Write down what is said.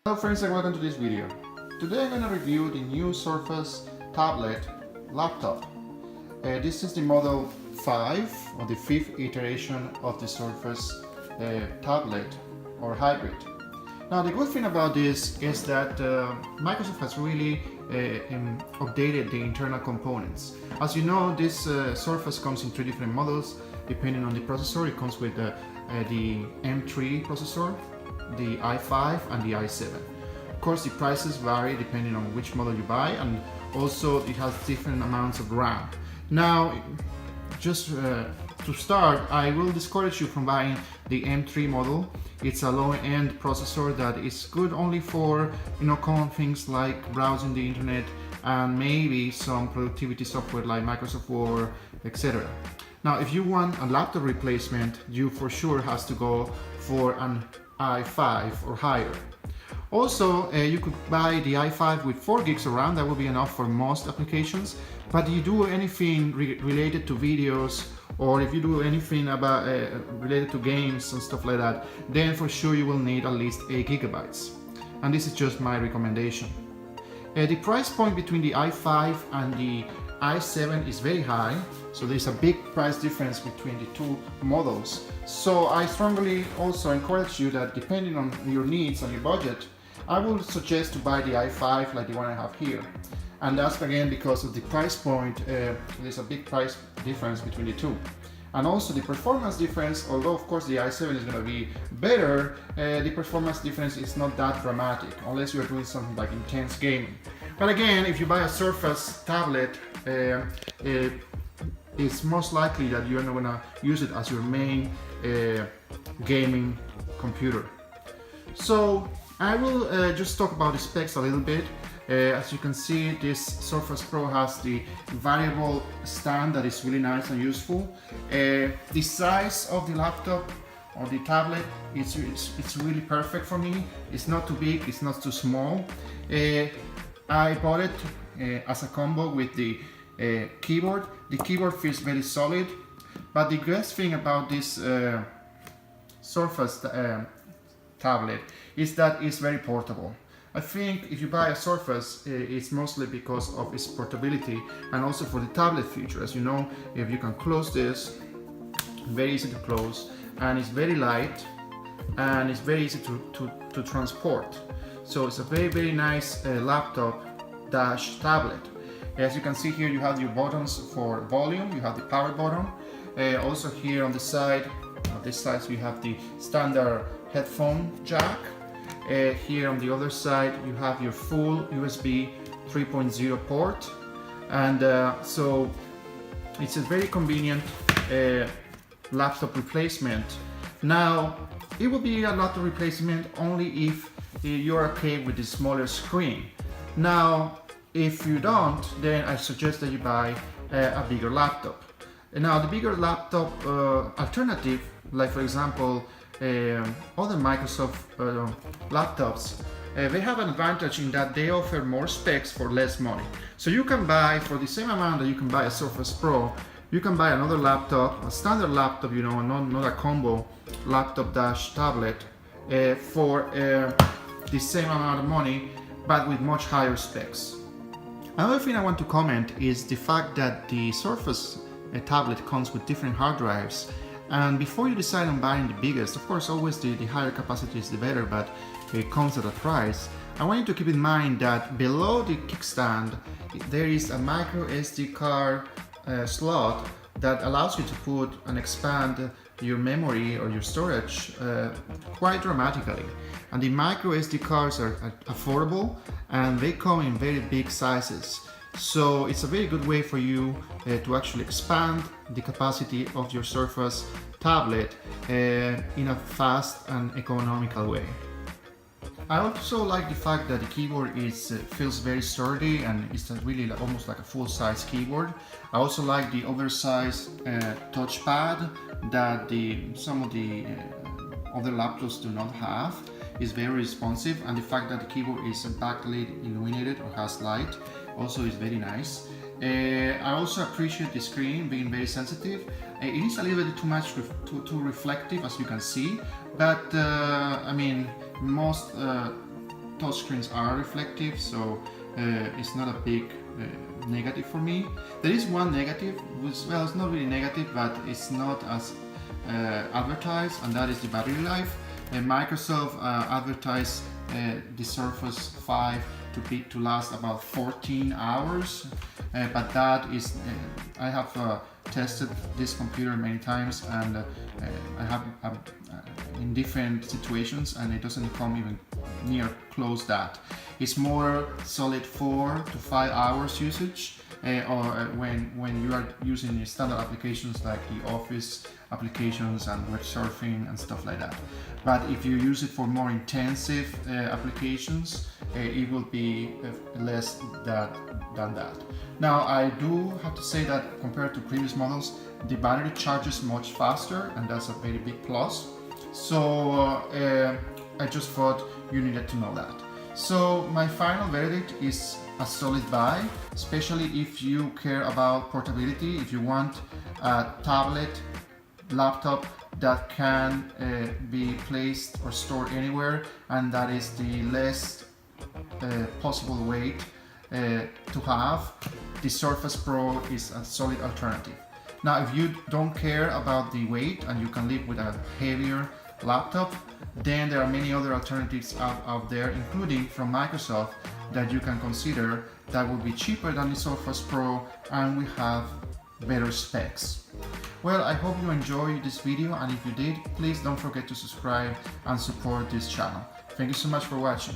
Hello friends and welcome to this video. Today I'm going to review the new Surface tablet laptop. This is the model 5 or the 5th iteration of the Surface tablet or hybrid. Now the good thing about this is that Microsoft has really updated the internal components. As you know, this Surface comes in 3 different models depending on the processor. It comes with the M3 processor, the i5 and the i7. Of course the prices vary depending on which model you buy, and also it has different amounts of RAM. Now just to start, I will discourage you from buying the M3 model. It's a low-end processor that is good only for common things like browsing the internet and maybe some productivity software like Microsoft Word, etc. Now if you want a laptop replacement, you for sure has to go for an i5 or higher. Also, you could buy the i5 with 4 gigs of RAM. That will be enough for most applications. But you do anything related to videos, or if you do anything about related to games and stuff like that, then for sure you will need at least 8 gigabytes. And this is just my recommendation. The price point between the i5 and the i7 is very high, so there's a big price difference between the two models. So I strongly also encourage you that depending on your needs and your budget, I would suggest to buy the i5 like the one I have here. And that's again because of the price point. There's a big price difference between the two. And also the performance difference, although of course the i7 is going to be better, the performance difference is not that dramatic unless you're doing something like intense gaming. But again, if you buy a Surface tablet, it's most likely that you're not going to use it as your main gaming computer. So I will just talk about the specs a little bit. As you can see, this Surface Pro has the variable stand that is really nice and useful. The size of the laptop or the tablet, it's really perfect for me. It's not too big, it's not too small. I bought it as a combo with the keyboard. The keyboard feels very solid, but the best thing about this Surface tablet is that it's very portable. I think if you buy a Surface, it's mostly because of its portability and also for the tablet feature. As you know, if you can close this, very easy to close, and it's very light and it's very easy to transport. So it's a very nice laptop dash tablet. As you can see here, you have your buttons for volume, you have the power button. Also here on the side, on this side, you have the standard headphone jack. Here on the other side, you have your full USB 3.0 port. And so it's a very convenient laptop replacement. Now, it will be a laptop replacement only if you're okay with the smaller screen. Now, if you don't, then I suggest that you buy a bigger laptop. Now, the bigger laptop alternative, like for example, other Microsoft laptops, they have an advantage in that they offer more specs for less money. So you can buy, for the same amount that you can buy a Surface Pro, you can buy another laptop, a standard laptop, not a combo laptop dash tablet, for the same amount of money, but with much higher specs. Another thing I want to comment is the fact that the Surface tablet comes with different hard drives. And before you decide on buying the biggest, of course always the higher capacity is the better, but it comes at a price. I want you to keep in mind that below the kickstand there is a micro SD card slot that allows you to put and expand your memory or your storage quite dramatically. And the micro SD cards are affordable and they come in very big sizes. So it's a very good way for you to actually expand the capacity of your Surface tablet in a fast and economical way. I also like the fact that the keyboard feels very sturdy and it's really almost like a full-size keyboard. I also like the oversized touchpad that some of the other laptops do not have. It's very responsive, and the fact that the keyboard is backlit illuminated or has light also is very nice. I also appreciate the screen being very sensitive. It is a little bit too much too reflective, as you can see, but I mean most touchscreens are reflective, so it's not a big negative for me. There is one negative, which, well, it's not really negative, but it's not as advertised, and that is the battery life. Microsoft advertised the Surface 5 to last about 14 hours, but that is, I have tested this computer many times, and I have in different situations, and it doesn't come even near close that. It's more solid 4 to 5 hours usage, or when you are using standard applications like the Office applications and web surfing and stuff like that. But if you use it for more intensive applications, it will be less than that. Now, I do have to say that compared to previous models, the battery charges much faster, and that's a very big plus. So I just thought you needed to know that. So my final verdict is a solid buy, especially if you care about portability, if you want a tablet, laptop that can be placed or stored anywhere, and that is the less possible weight to have. The Surface Pro is a solid alternative. Now, if you don't care about the weight and you can live with a heavier laptop, then there are many other alternatives out there, including from Microsoft, that you can consider that will be cheaper than the Surface Pro and we have better specs. Well, I hope you enjoyed this video, and if you did, please don't forget to subscribe and support this channel. Thank you so much for watching.